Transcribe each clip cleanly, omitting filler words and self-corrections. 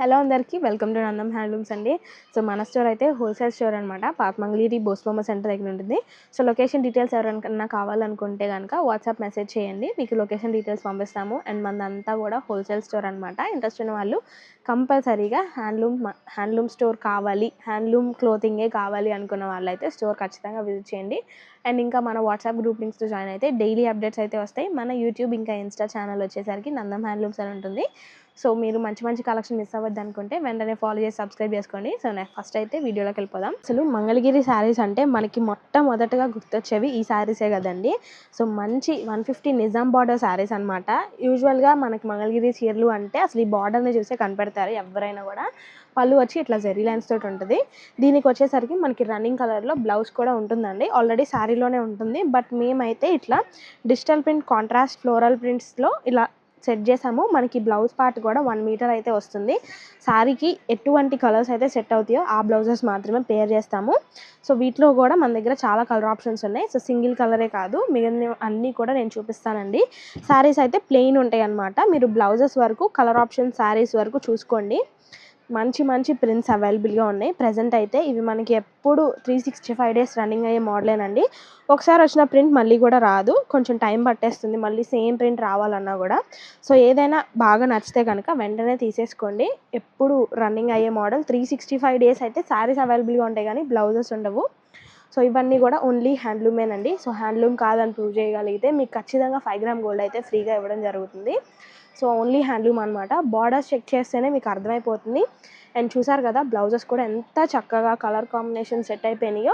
Hello అందరికీ welcome to Nandam handlooms అండి. So మన స్టోర్ అయితే హోల్సేల్ స్టోర్ అనమాట. పాతమంగళగిరి బోస్బొమ్మ సెంటర్ దగ్గర ఉంటుంది. సో లొకేషన్ డీటెయిల్స్ ఎవరికైనా కావాలనుకుంటే కనుక వాట్సాప్ మెసేజ్ చేయండి, మీకు లొకేషన్ డీటెయిల్స్ పంపిస్తాము. అండ్ మనదంతా కూడా హోల్సేల్ స్టోర్ అనమాట. ఇంట్రెస్ట్ ఉన్న వాళ్ళు కంపల్సరీగా హ్యాండ్లూమ్ స్టోర్ కావాలి, హ్యాండ్లూమ్ క్లోతింగే కావాలి అనుకున్న వాళ్ళైతే స్టోర్ ఖచ్చితంగా విజిట్ చేయండి. అండ్ ఇంకా మన వాట్సాప్ గ్రూప్ లింక్స్తో జాయిన్ అయితే డైలీ అప్డేట్స్ అయితే వస్తాయి. మన యూట్యూబ్ ఇంకా ఇన్స్టా ఛానల్ వచ్చేసరికి నందం హ్యాండ్లూమ్స్ అని ఉంటుంది. సో మీరు మంచి మంచి కలెక్షన్ మిస్ అవ్వద్దు అనుకుంటే వెంటనే ఫాలో చేసి సబ్స్క్రైబ్ చేసుకోండి. సో నేను ఫస్ట్ అయితే వీడియోలోకి వెళ్ళిపోదాం. అసలు మంగళగిరి శారీస్ అంటే మనకి మొట్టమొదటగా గుర్తొచ్చేవి ఈ శారీసే కదండి. సో మంచి 150 నిజాం బార్డర్ శారీస్ అనమాట. యూజువల్గా మనకి మంగళగిరి చీరలు అంటే అసలు ఈ బార్డర్ని చూసే కనిపెడతారు ఎవరైనా కూడా. పళ్ళు వచ్చి ఇట్లా జెరీ లైన్స్ తోటి ఉంటుంది. దీనికి వచ్చేసరికి మనకి రన్నింగ్ కలర్లో బ్లౌజ్ కూడా ఉంటుందండి. ఆల్రెడీ శారీలోనే ఉంటుంది, బట్ మేమైతే ఇట్లా డిజిటల్ ప్రింట్ కాంట్రాస్ట్ ఫ్లోరల్ ప్రింట్స్లో ఇలా సెట్ చేసాము. మనకి బ్లౌజ్ పార్ట్ కూడా 1 మీటర్ అయితే వస్తుంది. శారీకి ఎటువంటి కలర్స్ అయితే సెట్ అవుతాయో ఆ బ్లౌజెస్ మాత్రమే పేర్ చేస్తాము. సో వీటిలో కూడా మన దగ్గర చాలా కలర్ ఆప్షన్స్ ఉన్నాయి. సో సింగిల్ కలరే కాదు, మిగిలిన అన్నీ కూడా నేను చూపిస్తానండి. శారీస్ అయితే ప్లెయిన్ ఉంటాయి అన్నమాట. మీరు బ్లౌజెస్ వరకు కలర్ ఆప్షన్ శారీస్ వరకు చూసుకోండి. మంచి మంచి ప్రింట్స్ అవైలబుల్గా ఉన్నాయి. ప్రజెంట్ అయితే ఇవి మనకి ఎప్పుడు 365 డేస్ రన్నింగ్ అయ్యే మోడలేనండి. ఒకసారి వచ్చిన ప్రింట్ మళ్ళీ కూడా రాదు, కొంచెం టైం పట్టేస్తుంది మళ్ళీ సేమ్ ప్రింట్ రావాలన్నా కూడా. సో ఏదైనా బాగా నచ్చితే కనుక వెంటనే తీసేసుకోండి. ఎప్పుడు రన్నింగ్ అయ్యే మోడల్. 365 డేస్ అయితే శారీస్ అవైలబుల్గా ఉంటాయి కానీ బ్లౌజెస్ ఉండవు. సో ఇవన్నీ కూడా ఓన్లీ హ్యాండ్లూమేనండి. సో హ్యాండ్లూమ్ కాదని ప్రూవ్ చేయగలిగితే మీకు ఖచ్చితంగా 5 గ్రామ్ గోల్డ్ అయితే ఫ్రీగా ఇవ్వడం జరుగుతుంది. సో ఓన్లీ హ్యాండ్లూమ్ అనమాట. బార్డర్స్ చెక్ చేస్తేనే మీకు అర్థమైపోతుంది. అండ్ చూసారు కదా బ్లౌజెస్ కూడా ఎంత చక్కగా కలర్ కాంబినేషన్ సెట్ అయిపోయినాయో.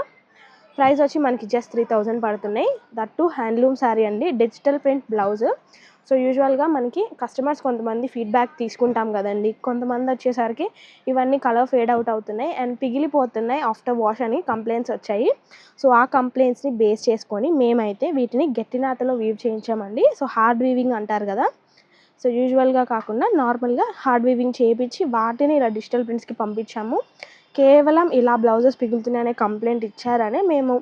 ప్రైస్ వచ్చి మనకి జస్ట్ 3000 పడుతున్నాయి. దట్ టు హ్యాండ్లూమ్ శారీ అండి, డిజిటల్ ప్రింట్ బ్లౌజ్. సో యూజువల్గా మనకి కస్టమర్స్ కొంతమంది ఫీడ్బ్యాక్ తీసుకుంటాం కదండి, కొంతమంది వచ్చేసరికి ఇవన్నీ కలర్ ఫేడ్ అవుట్ అవుతున్నాయి అండ్ పిగిలిపోతున్నాయి ఆఫ్టర్ వాష్ అని కంప్లైంట్స్ వచ్చాయి. సో ఆ కంప్లైంట్స్ని బేస్ చేసుకొని మేమైతే వీటిని గట్టినాతలో వీవ్ చేయించామండి. సో హార్డ్ వీవింగ్ అంటారు కదా, సో యూజువల్గా కాకుండా నార్మల్గా హార్డ్ వీవింగ్ చేయించి వాటిని ఇలా డిజిటల్ ప్రింట్స్కి పంపించాము. కేవలం ఇలా బ్లౌజెస్ పిగులుతున్నాయనే కంప్లైంట్ ఇచ్చారనే మేము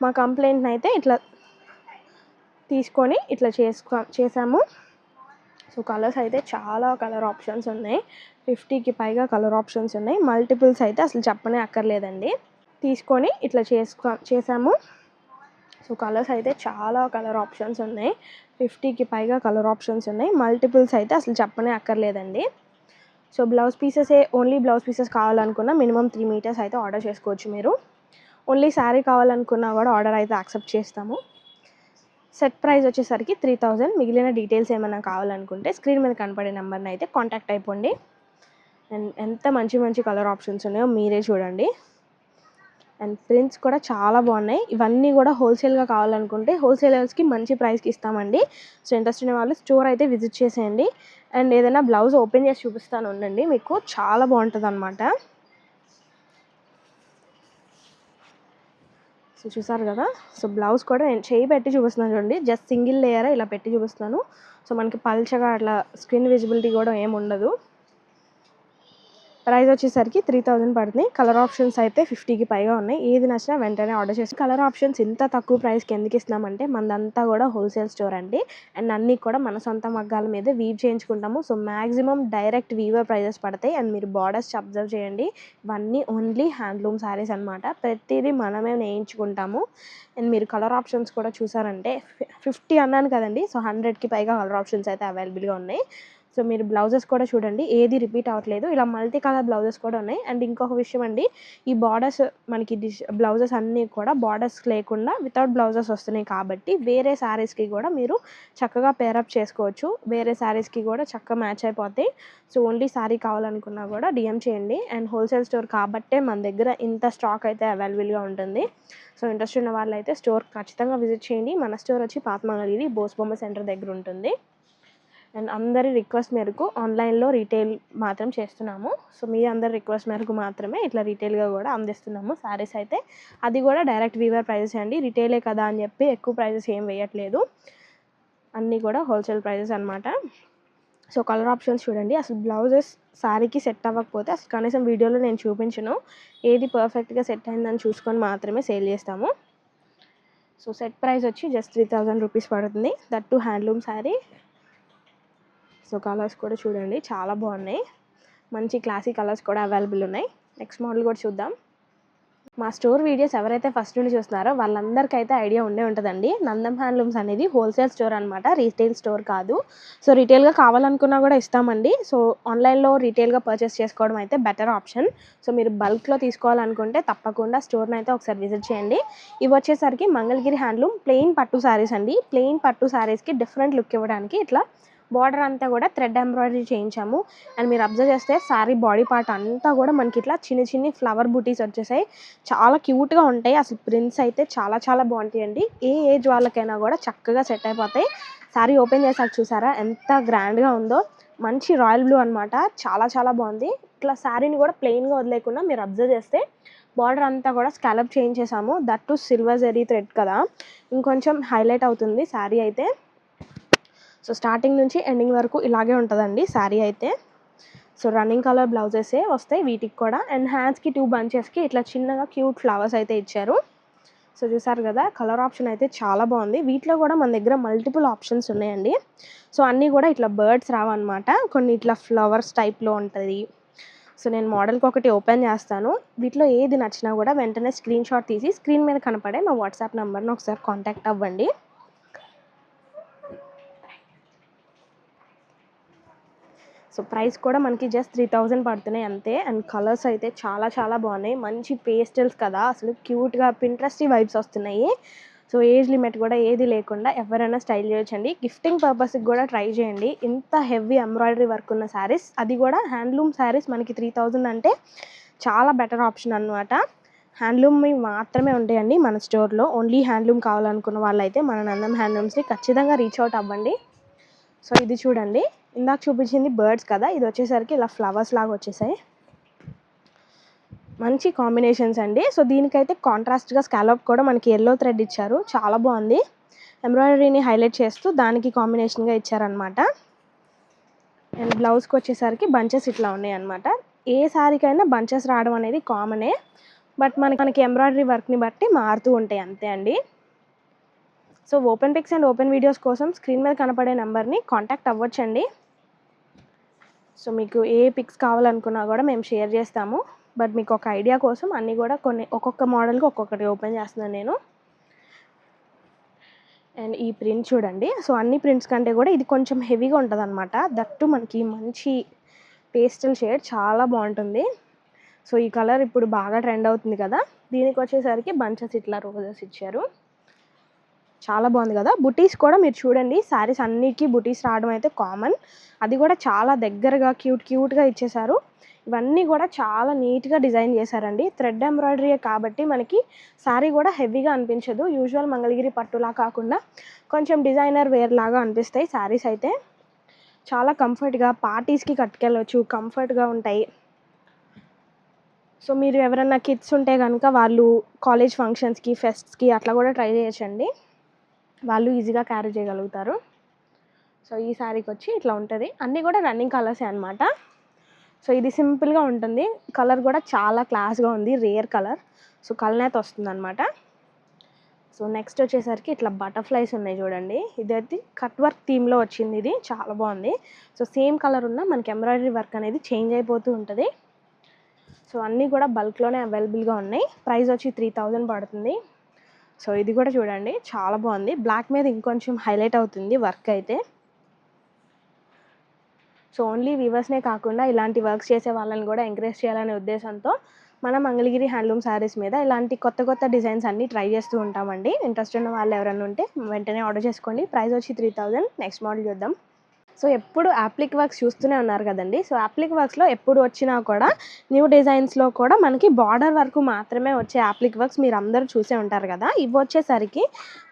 మా కంప్లైంట్ని అయితే ఇట్లా తీసుకొని ఇట్లా చేసాము. సో కలర్స్ అయితే చాలా కలర్ ఆప్షన్స్ ఉన్నాయి. 50కి పైగా కలర్ ఆప్షన్స్ ఉన్నాయి. మల్టిపుల్స్ అయితే అసలు చెప్పనే అక్కర్లేదండి. తీసుకొని ఇట్లా చేసాము. సో కలర్స్ అయితే చాలా కలర్ ఆప్షన్స్ ఉన్నాయి. 50కి పైగా కలర్ ఆప్షన్స్ ఉన్నాయి. మల్టిపుల్స్ అయితే అసలు చెప్పనే అక్కర్లేదండి. సో ఓన్లీ బ్లౌజ్ పీసెస్ కావాలనుకున్నా మినిమం 3 మీటర్స్ అయితే ఆర్డర్ చేసుకోవచ్చు మీరు. ఓన్లీ శారీ కావాలనుకున్నా కూడా ఆర్డర్ అయితే యాక్సెప్ట్ చేస్తాము. సెట్ ప్రైస్ వచ్చేసరికి 3000. మిగిలిన డీటెయిల్స్ ఏమైనా కావాలనుకుంటే స్క్రీన్ మీద కనపడే నెంబర్ని అయితే కాంటాక్ట్ అయిపోండి. అండ్ ఎంత మంచి మంచి కలర్ ఆప్షన్స్ ఉన్నాయో మీరే చూడండి. అండ్ ప్రింట్స్ కూడా చాలా బాగున్నాయి. ఇవన్నీ కూడా హోల్సేల్గా కావాలనుకుంటే హోల్సేలర్స్కి మంచి ప్రైస్కి ఇస్తామండి. సో ఇంట్రెస్ట్ ఉన్న వాళ్ళు స్టోర్ అయితే విజిట్ చేసేయండి. అండ్ ఏదైనా బ్లౌజ్ ఓపెన్ చేసి చూపిస్తాను ఉండండి, మీకు చాలా బాగుంటుంది అనమాట. సో చూసారు కదా, సో బ్లౌజ్ కూడా నేను చేయి పెట్టి చూపిస్తున్నాను చూడండి, జస్ట్ సింగిల్ లేయర్ ఇలా పెట్టి చూపిస్తున్నాను. సో మనకి పల్చగా అట్లా స్కిన్ విజిబిలిటీ కూడా ఏమి ఉండదు. ప్రైస్ వచ్చేసరికి 3000 పడుతుంది. కలర్ ఆప్షన్స్ అయితే 50కి పైగా ఉన్నాయి. ఏది నచ్చినా వెంటనే ఆర్డర్ చేసి. కలర్ ఆప్షన్స్ ఇంత తక్కువ ప్రైస్కి ఎందుకు ఇస్తున్నామంటే మనదంతా కూడా హోల్సేల్ స్టోర్ అండి. అండ్ అన్నీ కూడా మన సొంత మగ్గాల మీద వీవ్ చేయించుకుంటాము. So maximum direct weaver prices పడతాయి. అండ్ మీరు బార్డర్స్ అబ్జర్వ్ చేయండి, ఇవన్నీ ఓన్లీ హ్యాండ్లూమ్ శారీస్ అనమాట. ప్రతిదీ మనమే నేయించుకుంటాము. అండ్ మీరు కలర్ ఆప్షన్స్ కూడా చూసారంటే 50 అన్నాను కదండి, సో 100కి పైగా కలర్ ఆప్షన్స్ అయితే అవైలబుల్గా ఉన్నాయి. సో మీరు బ్లౌజెస్ కూడా చూడండి, ఏది రిపీట్ అవ్వట్లేదు. ఇలా మల్టీ కలర్ బ్లౌజెస్ కూడా ఉన్నాయి. అండ్ ఇంకొక విషయం అండి, ఈ బార్డర్స్ మనకి బ్లౌజెస్ అన్నీ కూడా బార్డర్స్ లేకుండా వితౌట్ బ్లౌజెస్ వస్తున్నాయి కాబట్టి వేరే శారీస్కి కూడా మీరు చక్కగా పేరప్ చేసుకోవచ్చు. వేరే శారీస్కి కూడా చక్కగా మ్యాచ్ అయిపోతాయి. సో ఓన్లీ శారీ కావాలనుకున్నా కూడా డిఎం చేయండి. అండ్ హోల్సేల్ స్టోర్ కాబట్టే మన దగ్గర ఇంత స్టాక్ అయితే అవైలబుల్గా ఉంటుంది. సో ఇంట్రెస్ట్ ఉన్న వాళ్ళు అయితే స్టోర్ ఖచ్చితంగా విజిట్ చేయండి. మన స్టోర్ వచ్చి పాతమంగళగిరి బోస్బొమ్మ సెంటర్ దగ్గర ఉంటుంది. అండ్ అందరి రిక్వెస్ట్ మేరకు ఆన్లైన్లో రీటైల్ మాత్రం చేస్తున్నాము. సో మీ అందరి రిక్వెస్ట్ మేరకు మాత్రమే ఇట్లా రీటైల్గా కూడా అందిస్తున్నాము శారీస్ అయితే. అది కూడా డైరెక్ట్ వీవర్ ప్రైజెస్ అండి, రీటైలే కదా అని చెప్పి ఎక్కువ ప్రైజెస్ ఏం వేయట్లేదు, అన్నీ కూడా హోల్సేల్ ప్రైజెస్ అనమాట. సో కలర్ ఆప్షన్స్ చూడండి. అసలు బ్లౌజెస్ శారీకి సెట్ అవ్వకపోతే అసలు కనీసం వీడియోలో నేను చూపించను. ఏది పర్ఫెక్ట్గా సెట్ అయిందని చూసుకొని మాత్రమే సేల్ చేస్తాము. సో సెట్ ప్రైస్ వచ్చి జస్ట్ 3000 రూపీస్ పడుతుంది. That to handloom sari. So colours కూడా చూడండి చాలా బాగున్నాయి. మంచి క్లాసీ కలర్స్ కూడా అవైలబుల్ ఉన్నాయి. నెక్స్ట్ మోడల్ కూడా చూద్దాం. మా స్టోర్ వీడియోస్ ఎవరైతే ఫస్ట్ నుండి చూస్తున్నారో వాళ్ళందరికైతే ఐడియా ఉండే ఉంటుందండి. నందం హ్యాండ్లూమ్స్ అనేది హోల్సేల్ స్టోర్ అనమాట, రీటైల్ స్టోర్ కాదు. సో రీటైల్గా కావాలనుకున్నా కూడా ఇస్తామండి. సో ఆన్లైన్లో రీటైల్గా పర్చేస్ చేసుకోవడం అయితే బెటర్ ఆప్షన్. సో మీరు బల్క్లో తీసుకోవాలనుకుంటే తప్పకుండా స్టోర్ని అయితే ఒకసారి విజిట్ చేయండి. ఇవి వచ్చేసరికి మంగళగిరి హ్యాండ్లూమ్ ప్లెయిన్ పట్టు శారీస్ అండి. ప్లెయిన్ పట్టు శారీస్కి డిఫరెంట్ లుక్ ఇవ్వడానికి ఇట్లా బార్డర్ అంతా కూడా థ్రెడ్ ఎంబ్రాయిడరీ చేయించాము. అండ్ మీరు అబ్జర్వ్ చేస్తే శారీ బాడీ పార్ట్ అంతా కూడా మనకి ఇట్లా చిన్ని ఫ్లవర్ బూటీస్ వచ్చేసాయి. చాలా క్యూట్గా ఉంటాయి. అసలు ప్రింట్స్ అయితే చాలా బాగుంటాయండి. ఏ ఏజ్ వాళ్ళకైనా కూడా చక్కగా సెట్ అయిపోతాయి. శారీ ఓపెన్ చేసాక చూసారా ఎంత గ్రాండ్గా ఉందో. మంచి రాయల్ బ్లూ అనమాట, చాలా బాగుంది. ఇట్లా శారీని కూడా ప్లెయిన్గా వదిలేకుండా మీరు అబ్జర్వ్ చేస్తే బార్డర్ అంతా కూడా స్కాలప్ చేయించేసాము. That too silver zari thread కదా, ఇంకొంచెం హైలైట్ అవుతుంది శారీ అయితే. సో స్టార్టింగ్ నుంచి ఎండింగ్ వరకు ఇలాగే ఉంటుందండి శారీ అయితే. సో రన్నింగ్ కలర్ బ్లౌజెసే వస్తాయి వీటికి కూడా. అండ్ హ్యాండ్స్కి 2 బంచెస్కి ఇట్లా చిన్నగా క్యూట్ ఫ్లవర్స్ అయితే ఇచ్చారు. సో చూసారు కదా, కలర్ ఆప్షన్ అయితే చాలా బాగుంది. వీటిలో కూడా మన దగ్గర మల్టిపుల్ ఆప్షన్స్ ఉన్నాయండి. సో అన్నీ కూడా ఇట్లా బర్డ్స్ రావన్నమాట, కొన్ని ఇట్లా ఫ్లవర్స్ టైప్లో ఉంటుంది. సో నేను మోడల్కి ఒకటి ఓపెన్ చేస్తాను. వీటిలో ఏది నచ్చినా కూడా వెంటనే స్క్రీన్ షాట్ తీసి స్క్రీన్ మీద కనపడే మా వాట్సాప్ నెంబర్ని ఒకసారి కాంటాక్ట్ అవ్వండి. సో ప్రైస్ కూడా మనకి జస్ట్ 3000 పడుతున్నాయి అంతే. అండ్ కలర్స్ అయితే చాలా బాగున్నాయి. మంచి పేస్టల్స్ కదా, అసలు క్యూట్గా పింట్రెస్టీ వైబ్స్ వస్తున్నాయి. సో ఏజ్ లిమిట్ కూడా ఏది లేకుండా ఎవరైనా స్టైల్ చేయొచ్చండి. గిఫ్టింగ్ పర్పస్కి కూడా ట్రై చేయండి. ఇంత హెవీ ఎంబ్రాయిడరీ వర్క్ ఉన్న శారీస్, అది కూడా హ్యాండ్లూమ్ శారీస్ మనకి 3000 అంటే చాలా బెటర్ ఆప్షన్ అనమాట. హ్యాండ్లూమ్ మాత్రమే ఉంటాయండి మన స్టోర్లో. ఓన్లీ హ్యాండ్లూమ్ కావాలనుకున్న వాళ్ళైతే మన నందం హ్యాండ్లూమ్స్ని ఖచ్చితంగా రీచ్ అవుట్ అవ్వండి. సో ఇది చూడండి, ఇందాక చూపించింది బర్డ్స్ కదా, ఇది వచ్చేసరికి ఇలా ఫ్లవర్స్ లాగా వచ్చేసాయి. మంచి కాంబినేషన్స్ అండి. సో దీనికైతే కాంట్రాస్ట్గా స్కాలప్ కూడా మనకి ఎల్లో థ్రెడ్ ఇచ్చారు, చాలా బాగుంది. ఎంబ్రాయిడరీని హైలైట్ చేస్తూ దానికి కాంబినేషన్గా ఇచ్చారనమాట. అండ్ బ్లౌజ్కి వచ్చేసరికి బంచెస్ ఇట్లా ఉన్నాయి అనమాట. ఏ శారీకైనా బంచెస్ రావడం అనేది కామనే, బట్ మనకి ఎంబ్రాయిడరీ వర్క్ని బట్టి మారుతూ ఉంటాయి అంతే అండి. So open pics and open videos కోసం స్క్రీన్ మీద కనపడే నెంబర్ని కాంటాక్ట్ అవ్వచ్చండి. సో మీకు ఏ పిక్స్ కావాలనుకున్నా కూడా మేము షేర్ చేస్తాము. బట్ మీకు ఒక ఐడియా కోసం అన్నీ కూడా ఒక్కొక్క మోడల్కి ఒక్కొక్కటి ఓపెన్ చేస్తున్నాను నేను. అండ్ ఈ ప్రింట్ చూడండి. సో అన్ని ప్రింట్స్ కంటే కూడా ఇది కొంచెం హెవీగా ఉంటుంది అనమాట. దట్టు మనకి మంచి పేస్టల్ షేడ్, చాలా బాగుంటుంది. సో ఈ కలర్ ఇప్పుడు బాగా ట్రెండ్ అవుతుంది కదా. దీనికి వచ్చేసరికి బంచెస్ ఇట్లా రోజెస్ ఇచ్చారు, చాలా బాగుంది కదా. బుటీస్ కూడా మీరు చూడండి, శారీస్ అన్నిటికీ బుటీస్ రావడం అయితే కామన్. అది కూడా చాలా దగ్గరగా క్యూట్గా ఇచ్చేసారు. ఇవన్నీ కూడా చాలా నీట్గా డిజైన్ చేశారండి. థ్రెడ్ ఎంబ్రాయిడరీ కాబట్టి మనకి శారీ కూడా హెవీగా అనిపించదు. యూజువల్ మంగళగిరి పట్టులా కాకుండా కొంచెం డిజైనర్ వేర్ లాగా అనిపిస్తాయి శారీస్ అయితే. చాలా కంఫర్ట్గా పార్టీస్కి కట్టుకెళ్ళవచ్చు, కంఫర్ట్గా ఉంటాయి. సో మీరు ఎవరైనా కిడ్స్ ఉంటే కనుక వాళ్ళు కాలేజ్ ఫంక్షన్స్కి, ఫెస్ట్స్కి అట్లా కూడా ట్రై చేయొచ్చండి. వాళ్ళు ఈజీగా క్యారీ చేయగలుగుతారు. సో ఈ శారీకి వచ్చి ఇట్లా ఉంటుంది. అన్నీ కూడా రన్నింగ్ కలర్సే అనమాట. సో ఇది సింపుల్గా ఉంటుంది. కలర్ కూడా చాలా క్లాస్గా ఉంది, రేర్ కలర్. సో కలనేత వస్తుంది అనమాట. సో నెక్స్ట్ వచ్చేసరికి ఇట్లా బటర్ఫ్లైస్ ఉన్నాయి చూడండి. ఇదైతే కట్ వర్క్ థీమ్లో వచ్చింది, ఇది చాలా బాగుంది. సో సేమ్ కలర్ ఉన్న మనకి ఎంబ్రాయిడరీ వర్క్ అనేది చేంజ్ అయిపోతూ ఉంటుంది. సో అన్నీ కూడా బల్క్లోనే అవైలబుల్గా ఉన్నాయి. ప్రైస్ వచ్చి 3000 పడుతుంది. సో ఇది కూడా చూడండి, చాలా బాగుంది. బ్లాక్ మీద ఇంకొంచెం హైలైట్ అవుతుంది వర్క్ అయితే. సో ఓన్లీ వీవర్స్నే కాకుండా ఇలాంటి వర్క్స్ చేసే వాళ్ళని కూడా ఎంకరేజ్ చేయాలనే ఉద్దేశంతో మన మంగళగిరి హ్యాండ్లూమ్ శారీస్ మీద ఇలాంటి కొత్త డిజైన్స్ అన్నీ ట్రై చేస్తూ ఉంటామండి. ఇంట్రెస్ట్ ఉన్న వాళ్ళు ఎవరైనా ఉంటే వెంటనే ఆర్డర్ చేసుకోండి. ప్రైస్ వచ్చి 3000. నెక్స్ట్ మోడల్ చూద్దాం. సో ఎప్పుడు యాప్లిక్ వర్క్స్ చూస్తూనే ఉన్నారు కదండి. సో యాప్లిక్ వర్క్స్లో ఎప్పుడు వచ్చినా కూడా న్యూ డిజైన్స్లో కూడా మనకి బార్డర్ వరకు మాత్రమే వచ్చే యాప్లిక్ వర్క్స్ మీరు అందరూ చూసే ఉంటారు కదా. ఇవి వచ్చేసరికి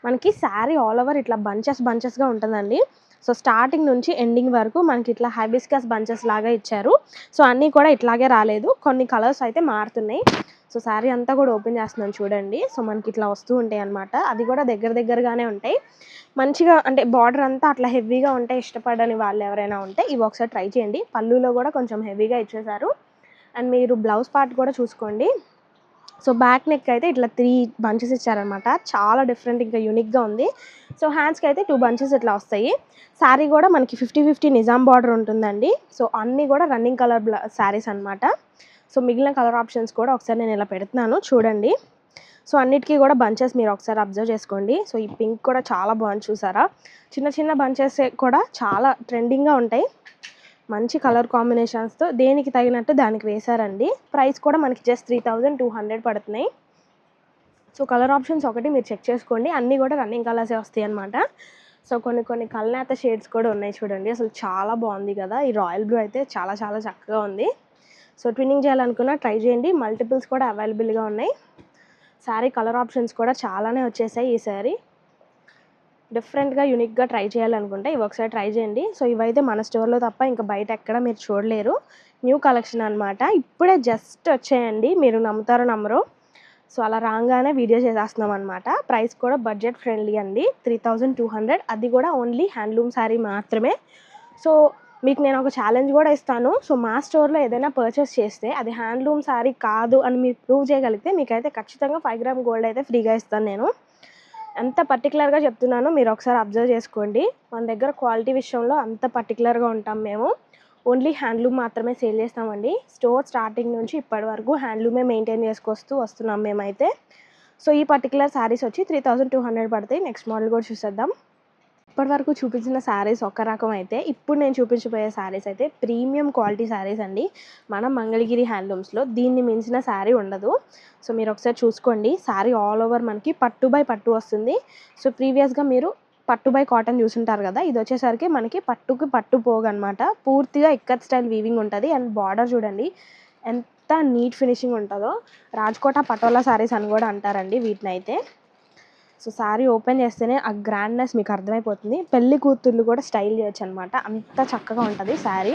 మనకి శారీ ఆల్ ఓవర్ ఇట్లా బంచెస్గా ఉంటుందండి. సో స్టార్టింగ్ నుంచి ఎండింగ్ వరకు మనకి ఇట్లా హైబిస్కస్ బంచెస్ లాగా ఇచ్చారు. సో అన్నీ కూడా ఇట్లాగే రాలేదు, కొన్ని కలర్స్ అయితే మారుతున్నాయి. సో శారీ అంతా కూడా ఓపెన్ చేస్తున్నాను చూడండి. సో మనకి ఇట్లా వస్తూ ఉంటాయి అనమాట. అది కూడా దగ్గరగానే ఉంటాయి. మంచిగా అంటే బార్డర్ అంతా అట్లా హెవీగా ఉంటే ఇష్టపడని వాళ్ళు ఎవరైనా ఉంటే ఇవి ఒకసారి ట్రై చేయండి. పళ్ళులో కూడా కొంచెం హెవీగా ఇచ్చేసారు. అండ్ మీరు బ్లౌజ్ పార్ట్ కూడా చూసుకోండి, సో బ్యాక్ నెక్ అయితే ఇట్లా 3 బంచెస్ ఇచ్చారనమాట. చాలా డిఫరెంట్ ఇంకా యూనిక్‌గా ఉంది. సో హ్యాండ్స్‌కి అయితే 2 బంచెస్ ఇట్లా వస్తాయి. శారీ కూడా మనకి 50-50 నిజాం బార్డర్ ఉంటుందండి. సో అన్నీ కూడా రన్నింగ్ కలర్ శారీస్ అనమాట. సో మిగిలిన కలర్ ఆప్షన్స్ కూడా ఒకసారి నేను ఇలా పెడుతున్నాను చూడండి. సో అన్నిటికీ కూడా బంచెస్ మీరు ఒకసారి అబ్జర్వ్ చేసుకోండి. సో ఈ పింక్ కూడా చాలా బాగుంది చూసారా. చిన్న చిన్న బంచెస్ కూడా చాలా ట్రెండింగ్‌గా ఉంటాయి. మంచి కలర్ కాంబినేషన్స్‌తో దేనికి తగినట్టు దానికి వేశారండి. ప్రైస్ కూడా మనకి జస్ట్ 3200 పడుతున్నాయి. సో కలర్ ఆప్షన్స్ ఒకటి మీరు చెక్ చేసుకోండి. అన్నీ కూడా రన్నింగ్ కలర్సే వస్తాయి అనమాట. సో కొన్ని కల్నేత షేడ్స్ కూడా ఉన్నాయి చూడండి. అసలు చాలా బాగుంది కదా. ఈ రాయల్ బ్లూ అయితే చాలా చాలా చక్కగా ఉంది. సో ట్విన్నింగ్ చేయాలనుకున్నా ట్రై చేయండి. మల్టిపుల్స్ కూడా అవైలబుల్‌గా ఉన్నాయి. శారీ కలర్ ఆప్షన్స్ కూడా చాలానే వచ్చేసాయి ఈ శారీ. డిఫరెంట్‌గా, యూనిక్‌గా ట్రై చేయాలనుకుంటే ఇవి ఒకసారి ట్రై చేయండి. సో ఇవైతే మన స్టోర్‌లో తప్ప ఇంకా బయట ఎక్కడ మీరు చూడలేరు. న్యూ కలెక్షన్ అనమాట. ఇప్పుడే జస్ట్ వచ్చాయండి. మీరు నమ్ముతారో నమ్మరో. సో అలా రాగానే వీడియో చేసేస్తున్నాం అనమాట. ప్రైస్ కూడా బడ్జెట్ ఫ్రెండ్లీ అండి. 3200 అది కూడా ఓన్లీ హ్యాండ్లూమ్ శారీ మాత్రమే. సో మీకు నేను ఒక ఛాలెంజ్ కూడా ఇస్తాను. సో మా స్టోర్‌లో ఏదైనా పర్చేస్ చేస్తే అది హ్యాండ్లూమ్ శారీ కాదు అని మీరు ప్రూవ్ చేయగలిగితే మీకైతే ఖచ్చితంగా 5 గ్రామ్ గోల్డ్ అయితే ఫ్రీగా ఇస్తాను నేను. ఎంత పర్టికులర్‌గా చెప్తున్నానో మీరు ఒకసారి అబ్జర్వ్ చేసుకోండి. మన దగ్గర క్వాలిటీ విషయంలో అంత పర్టికులర్‌గా ఉంటాం మేము. ఓన్లీ హ్యాండ్లూమ్ మాత్రమే సేల్ చేస్తామండి. స్టోర్ స్టార్టింగ్ నుంచి ఇప్పటి వరకు హ్యాండ్లూమే మెయింటైన్ చేసుకొస్తూ వస్తున్నాం మేమైతే. సో ఈ పర్టికులర్ శారీస్ వచ్చి 3200 పడతాయి. నెక్స్ట్ మోడల్ కూడా చూసేద్దాం. ఇప్పటివరకు చూపించిన శారీస్ ఒక రకం అయితే, ఇప్పుడు నేను చూపించబోయే శారీస్ అయితే ప్రీమియం క్వాలిటీ శారీస్ అండి. మన మంగళగిరి హ్యాండ్లూమ్స్‌లో దీన్ని మించిన శారీ ఉండదు. సో మీరు ఒకసారి చూసుకోండి. శారీ ఆల్ ఓవర్ మనకి పట్టు బై పట్టు వస్తుంది. సో ప్రీవియస్‌గా మీరు పట్టు బై కాటన్ చూసుంటారు కదా. ఇది వచ్చేసరికి మనకి పట్టుకి పట్టు పోగనమాట. పూర్తిగా ఇక్కత్ స్టైల్ వీవింగ్ ఉంటుంది. అండ్ బార్డర్ చూడండి ఎంత నీట్ ఫినిషింగ్ ఉంటుందో. రాజ్కోట పటోలా శారీస్ అని కూడా అంటారండి వీటినైతే. సో శారీ ఓపెన్ చేస్తేనే ఆ గ్రాండ్నెస్ మీకు అర్థమైపోతుంది. పెళ్లి కూతుర్లు కూడా స్టైల్ చేయొచ్చు అనమాట. అంత చక్కగా ఉంటుంది శారీ.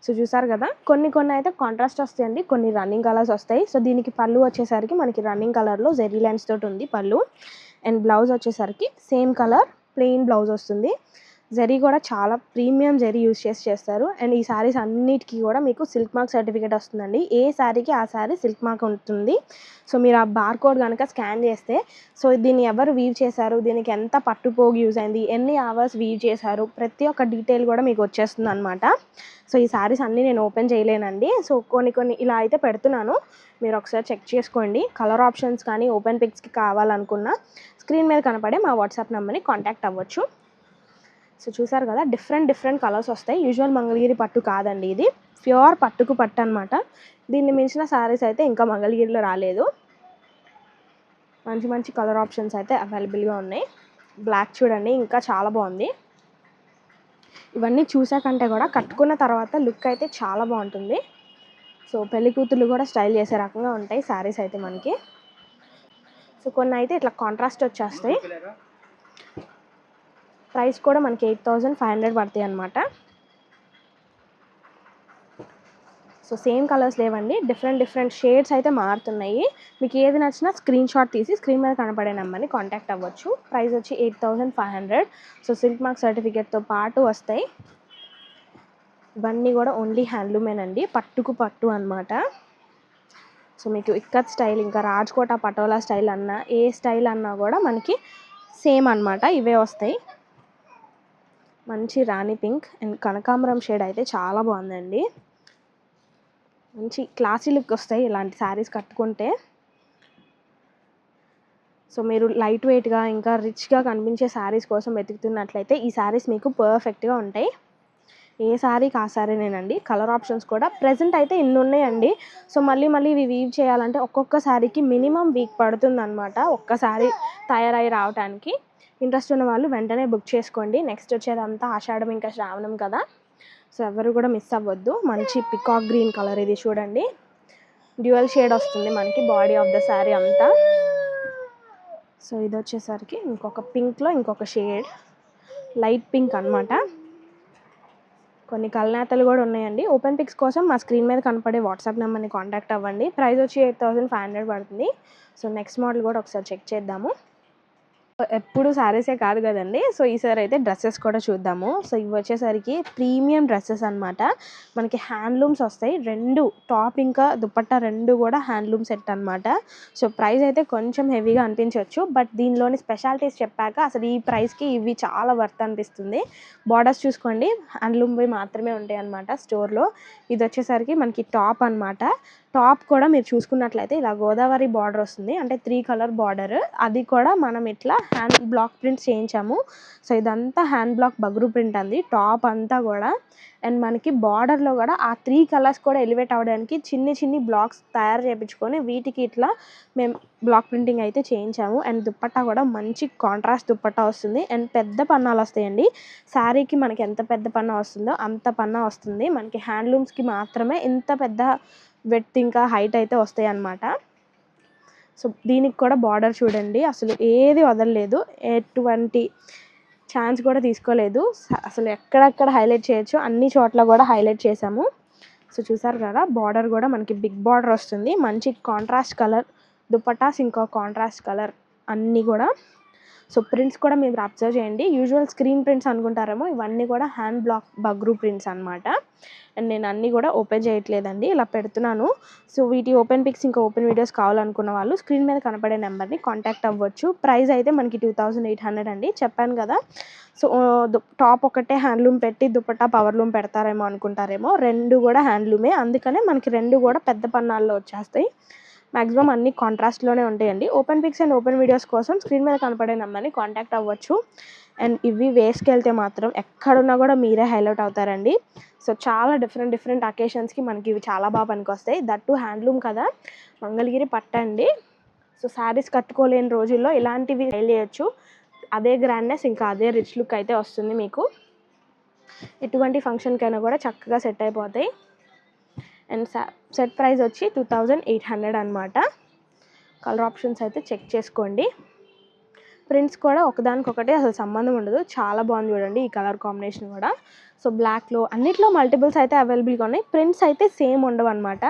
సో చూసారు కదా. కొన్ని అయితే కాంట్రాస్ట్ వస్తాయండి. కొన్ని రన్నింగ్ కలర్స్ వస్తాయి. సో దీనికి పళ్ళు వచ్చేసరికి మనకి రన్నింగ్ కలర్లో జెరీ లైన్స్ తోటి ఉంది పళ్ళు. అండ్ బ్లౌజ్ వచ్చేసరికి సేమ్ కలర్ ప్లెయిన్ బ్లౌజ్ వస్తుంది. జరీ కూడా చాలా ప్రీమియం జరీ యూజ్ చేస్తారు. అండ్ ఈ శారీస్ అన్నిటికీ కూడా మీకు సిల్క్ మార్క్ సర్టిఫికేట్ వస్తుందండి. ఏ శారీకి ఆ శారీ సిల్క్ మార్క్ ఉంటుంది. సో మీరు ఆ బార్ కోడ్ కనుక స్కాన్ చేస్తే సో దీన్ని ఎవరు వీవ్ చేశారు, దీనికి ఎంత పట్టుపోగు యూజ్ అయింది, ఎన్ని అవర్స్ వీవ్ చేశారు, ప్రతి ఒక్క డీటెయిల్ కూడా మీకు వచ్చేస్తుంది అనమాట. సో ఈ శారీస్ అన్నీ నేను ఓపెన్ చేయలేనండి. సో కొన్ని ఇలా అయితే పెడుతున్నాను. మీరు ఒకసారి చెక్ చేసుకోండి. కలర్ ఆప్షన్స్ కానీ ఓపెన్ పిక్స్కి కావాలనుకున్న స్క్రీన్ మీద కనపడే మా వాట్సాప్ నెంబర్ని కాంటాక్ట్ అవ్వచ్చు. సో చూసారు కదా. డిఫరెంట్ కలర్స్ వస్తాయి. యూజువల్ మంగళగిరి పట్టు కాదండి ఇది. ప్యూర్ పట్టుకు పట్టు అనమాట. దీన్ని మించిన శారీస్ అయితే ఇంకా మంగళగిరిలో రాలేదు. మంచి కలర్ ఆప్షన్స్ అయితే అవైలబుల్గా ఉన్నాయి. బ్లాక్ చూడండి ఇంకా చాలా బాగుంది. ఇవన్నీ చూసాకంటే కూడా కట్టుకున్న తర్వాత లుక్ అయితే చాలా బాగుంటుంది. సో పెళ్లి కూతుర్లు కూడా స్టైల్ చేసే రకంగా ఉంటాయి శారీస్ అయితే మనకి. సో కొన్ని అయితే ఇట్లా కాంట్రాస్ట్ వచ్చేస్తాయి. ప్రైస్ కూడా మనకి 8500 పడతాయి అనమాట. సో సేమ్ కలర్స్ లేవండి. డిఫరెంట్ షేడ్స్ అయితే మారుతున్నాయి. మీకు ఏది నచ్చినా స్క్రీన్ షాట్ తీసి స్క్రీన్ మీద కనపడే నెంబర్ని కాంటాక్ట్ అవ్వచ్చు. ప్రైస్ వచ్చి 8500. సో సిల్క్ మార్క్ సర్టిఫికేట్తో పాటు వస్తాయి. ఇవన్నీ కూడా ఓన్లీ హ్యాండ్లూమేనండి. పట్టుకు పట్టు అనమాట. సో మీకు ఇక్కత్ స్టైల్ ఇంకా రాజ్కోట పటోలా స్టైల్ అన్నా ఏ స్టైల్ అన్నా కూడా మనకి సేమ్ అనమాట. ఇవే వస్తాయి. మంచి రాణి పింక్ అండ్ కనకాంబరం షేడ్ అయితే చాలా బాగుందండి. మంచి క్లాసీ లుక్ వస్తాయి ఇలాంటి శారీస్ కట్టుకుంటే. సో మీరు లైట్ వెయిట్గా ఇంకా రిచ్గా కనిపించే శారీస్ కోసం వెతుకుతున్నట్లయితే ఈ శారీస్ మీకు పర్ఫెక్ట్గా ఉంటాయి. ఏ శారీకి ఆ శారీనేనండి. కలర్ ఆప్షన్స్ కూడా ప్రెజెంట్ అయితే ఇన్ని ఉన్నాయండి. సో మళ్ళీ ఇవి వీవ్ చేయాలంటే ఒక్కొక్క శారీకి మినిమం వీక్ పడుతుంది అనమాట. ఒక్క శారీ తయారై రావడానికి. ఇంట్రెస్ట్ ఉన్న వాళ్ళు వెంటనే బుక్ చేసుకోండి. నెక్స్ట్ వచ్చేదంతా ఆషాఢం ఇంకా శ్రావణం కదా. సో ఎవరు కూడా మిస్ అవ్వద్దు. మంచి పికాక్ గ్రీన్ కలర్ ఇది చూడండి. డ్యూయల్ షేడ్ వస్తుంది మనకి బాడీ ఆఫ్ ద శారీ అంతా. సో ఇది వచ్చేసరికి ఇంకొక పింక్లో ఇంకొక షేడ్ లైట్ పింక్ అనమాట. కొన్ని కల్నేతలు కూడా ఉన్నాయండి. ఓపెన్ పిక్స్ కోసం మా స్క్రీన్ మీద కనపడే వాట్సాప్ నెంబర్ని కాంటాక్ట్ అవ్వండి. ప్రైస్ వచ్చి 8500 పడుతుంది. సో నెక్స్ట్ మోడల్ కూడా ఒకసారి చెక్ చేద్దాము. ఎప్పుడు శారీసే కాదు కదండి. సో ఈసారి అయితే డ్రెస్సెస్ కూడా చూద్దాము. సో ఇవి వచ్చేసరికి ప్రీమియం డ్రెస్సెస్ అనమాట. మనకి హ్యాండ్లూమ్స్ వస్తాయి. 2 టాప్ ఇంకా దుపట్టా 2 కూడా హ్యాండ్లూమ్ సెట్ అనమాట. సో ప్రైస్ అయితే కొంచెం హెవీగా అనిపించవచ్చు. బట్ దీనిలోని స్పెషాలిటీస్ చెప్పాక అసలు ఈ ప్రైస్కి ఇవి చాలా వర్త్ అనిపిస్తుంది. బార్డర్స్ చూసుకోండి, హ్యాండ్లూమ్వి మాత్రమే ఉంటాయి అనమాట స్టోర్లో. ఇది వచ్చేసరికి మనకి టాప్ అనమాట. టాప్ కూడా మీరు చూసుకున్నట్లయితే ఇలా గోదావరి బార్డర్ వస్తుంది, అంటే 3 కలర్ బార్డర్. అది కూడా మనం ఇట్లా హ్యాండ్ బ్లాక్ ప్రింట్స్ చేయించాము. సో ఇదంతా హ్యాండ్ బ్లాక్ బగ్రూ ప్రింట్ అంది టాప్ అంతా కూడా. అండ్ మనకి బార్డర్లో కూడా ఆ 3 కలర్స్ కూడా ఎలివేట్ అవ్వడానికి చిన్ని బ్లాక్స్ తయారు చేయించుకొని వీటికి ఇట్లా మేము బ్లాక్ ప్రింటింగ్ అయితే చేయించాము. అండ్ దుప్పట్టా కూడా మంచి కాంట్రాస్ట్ దుప్పట్టా వస్తుంది. అండ్ పెద్ద పన్నాలు వస్తాయండి. శారీకి మనకి ఎంత పెద్ద పన్నా వస్తుందో అంత పన్నా వస్తుంది. మనకి హ్యాండ్లూమ్స్కి మాత్రమే ఇంత పెద్ద విడ్త్ ఇంకా హైట్ అయితే వస్తాయి అన్నమాట. సో దీనికి కూడా బార్డర్ చూడండి, అసలు ఏది వదలలేదు, ఎటువంటి ఛాన్స్ కూడా తీసుకోలేదు. అసలు ఎక్కడెక్కడ హైలైట్ చేయొచ్చు అన్ని చోట్ల కూడా హైలైట్ చేసాము. సో చూసారు కదా, బార్డర్ కూడా మనకి బిగ్ బార్డర్ వస్తుంది. మంచి కాంట్రాస్ట్ కలర్ దుపట్టాస్, ఇంకా కాంట్రాస్ట్ కలర్ అన్నీ కూడా. సో ప్రింట్స్ కూడా మీరు అబ్జర్వ్ చేయండి. యూజువల్ స్క్రీన్ ప్రింట్స్ అనుకుంటారేమో, ఇవన్నీ కూడా హ్యాండ్ బ్లాక్ బగ్రూ ప్రింట్స్ అనమాట. అండ్ నేను అన్నీ కూడా ఓపెన్ చేయట్లేదండి, ఇలా పెడుతున్నాను. సో వీటి ఓపెన్ పిక్స్ ఇంకా ఓపెన్ వీడియోస్ కావాలనుకున్న వాళ్ళు స్క్రీన్ మీద కనపడే నెంబర్ని కాంటాక్ట్ అవ్వచ్చు. ప్రైస్ అయితే మనకి 2800 అండి, చెప్పాను కదా. సో టాప్ ఒకటే హ్యాండ్లూమ్ పెట్టి దుపట్టా పవర్లూమ్ పెడతారేమో అనుకుంటారేమో, 2 కూడా హ్యాండ్లూమే. అందుకనే మనకి 2 కూడా పెద్ద పన్నాల్లో వచ్చేస్తాయి. మ్యాక్సిమం అన్ని కాంట్రాస్ట్లోనే ఉంటాయండి. Open pics and open videos కోసం స్క్రీన్ మీద కనపడే నెంబర్ని కాంటాక్ట్ అవ్వచ్చు. అండ్ ఇవి వేసుకెళ్తే మాత్రం ఎక్కడున్నా కూడా మీరే హైలైట్ అవుతారండి. సో చాలా డిఫరెంట్ అకేషన్స్కి మనకి ఇవి చాలా బాగా పనికొస్తాయి. దట్టు హ్యాండ్లూమ్ కదా, మంగళగిరి పట్టండి. సో శారీస్ కట్టుకోలేని రోజుల్లో ఇలాంటివి ట్రైల్ చేయొచ్చు. అదే గ్రాండ్నెస్ ఇంకా అదే రిచ్ లుక్ అయితే వస్తుంది మీకు. ఎటువంటి ఫంక్షన్కైనా కూడా చక్కగా సెట్ అయిపోతాయి. అండ్ సెట్ ప్రైస్ వచ్చి 2800 అనమాట. కలర్ ఆప్షన్స్ అయితే చెక్ చేసుకోండి. ప్రింట్స్ కూడా ఒకదానికొకటి అసలు సంబంధం ఉండదు, చాలా బాగుంది చూడండి ఈ కలర్ కాంబినేషన్ కూడా. సో బ్లాక్లో అన్నిట్లో మల్టిపుల్స్ అయితే అవైలబుల్గా ఉన్నాయి, ప్రింట్స్ అయితే సేమ్ ఉండవు అనమాట.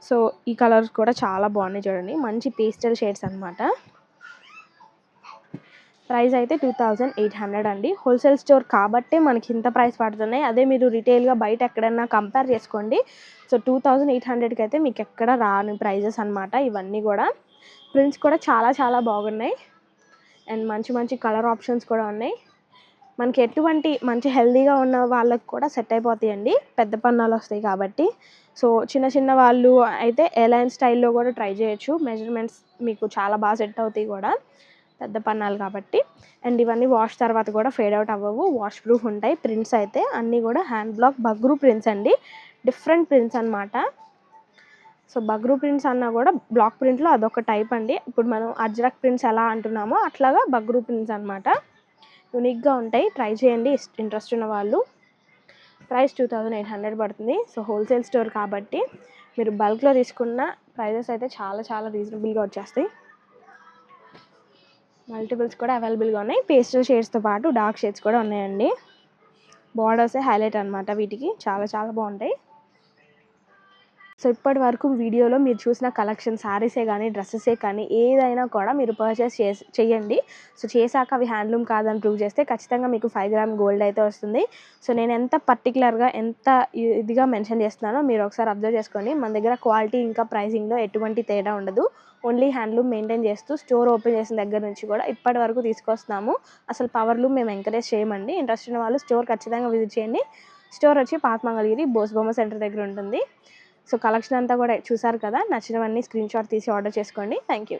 సో ఈ కలర్స్ కూడా చాలా బాగున్నాయి చూడండి, మంచి పేస్టల్ షేడ్స్ అనమాట. ప్రైస్ అయితే 2800 అండి. హోల్సేల్ స్టోర్ కాబట్టే మనకి ఇంత ప్రైస్ పడుతున్నాయి. అదే మీరు రిటైల్గా బయట ఎక్కడైనా కంపేర్ చేసుకోండి. సో 2800కి అయితే మీకు ఎక్కడ రాని ప్రైజెస్ అనమాట ఇవన్నీ కూడా. ప్రింట్స్ కూడా చాలా బాగున్నాయి. అండ్ మంచి కలర్ ఆప్షన్స్ కూడా ఉన్నాయి. మనకి ఎటువంటి మంచి హెల్దీగా ఉన్న వాళ్ళకి కూడా సెట్ అయిపోతాయండి, పెద్ద పన్నాలు వస్తాయి కాబట్టి. సో చిన్న వాళ్ళు అయితే ఎలైన్ స్టైల్లో కూడా ట్రై చేయొచ్చు. మెజర్మెంట్స్ మీకు చాలా బాగా సెట్ అవుతాయి కూడా, పెద్ద పన్నాలు కాబట్టి. అండ్ ఇవన్నీ వాష్ తర్వాత కూడా ఫేడ్ అవుట్ అవ్వవు, వాష్ ప్రూఫ్ ఉంటాయి. ప్రింట్స్ అయితే అన్నీ కూడా హ్యాండ్ బ్లాక్ బగ్రూ ప్రింట్స్ అండి, డిఫరెంట్ ప్రింట్స్ అనమాట. సో బగ్రూ ప్రింట్స్ అన్నా కూడా బ్లాక్ ప్రింట్లో అదొక టైప్ అండి. ఇప్పుడు మనం అజ్రక్ ప్రింట్స్ ఎలా అంటున్నామో అట్లాగా బగ్రూ ప్రింట్స్ అనమాట. యూనిక్గా ఉంటాయి, ట్రై చేయండి ఇంట్రెస్ట్ ఉన్న వాళ్ళు. ప్రైస్ 2800 పడుతుంది. సో హోల్సేల్ స్టోర్ కాబట్టి మీరు బల్క్లో తీసుకున్న ప్రైజెస్ అయితే చాలా రీజనబుల్గా వచ్చేస్తాయి. మల్టిపుల్స్ కూడా అవైలబుల్గా ఉన్నాయి. పేస్టల్ షేడ్స్తో పాటు డార్క్ షేడ్స్ కూడా ఉన్నాయండి. బార్డర్సే హైలైట్ అనమాట వీటికి, చాలా బాగుంటాయి. సో ఇప్పటి వరకు వీడియోలో మీరు చూసిన కలెక్షన్ శారీసే కానీ డ్రెస్సెసే కానీ ఏదైనా కూడా మీరు పర్చేస్ చేయండి. సో చేశాక అవి హ్యాండ్లూమ్ కాదని ప్రూవ్ చేస్తే ఖచ్చితంగా మీకు 5 గ్రామ్ గోల్డ్ అయితే వస్తుంది. సో నేను ఎంత పర్టికులర్గా ఎంత ఇదిగా మెన్షన్ చేస్తున్నానో మీరు ఒకసారి అబ్జర్వ్ చేసుకోండి. మన దగ్గర క్వాలిటీ ఇంకా ప్రైసింగ్లో ఎటువంటి తేడా ఉండదు. ఓన్లీ హ్యాండ్లూమ్ మెయింటైన్ చేస్తూ స్టోర్ ఓపెన్ చేసిన దగ్గర నుంచి కూడా ఇప్పటి వరకు తీసుకొస్తున్నాము. అసలు పవర్లూమ్ మేము ఎంకరేజ్ చేయమండి. ఇంట్రెస్ట్ ఉన్న వాళ్ళు స్టోర్ ఖచ్చితంగా విజిట్ చేయండి. స్టోర్ వచ్చి పాత మంగళగిరి బోస్బొమ్మ సెంటర్ దగ్గర ఉంటుంది. సో కలెక్షన్ అంతా కూడా చూసారు కదా, నచ్చినవన్నీ స్క్రీన్ షాట్ తీసి ఆర్డర్ చేసుకోండి. Thank you.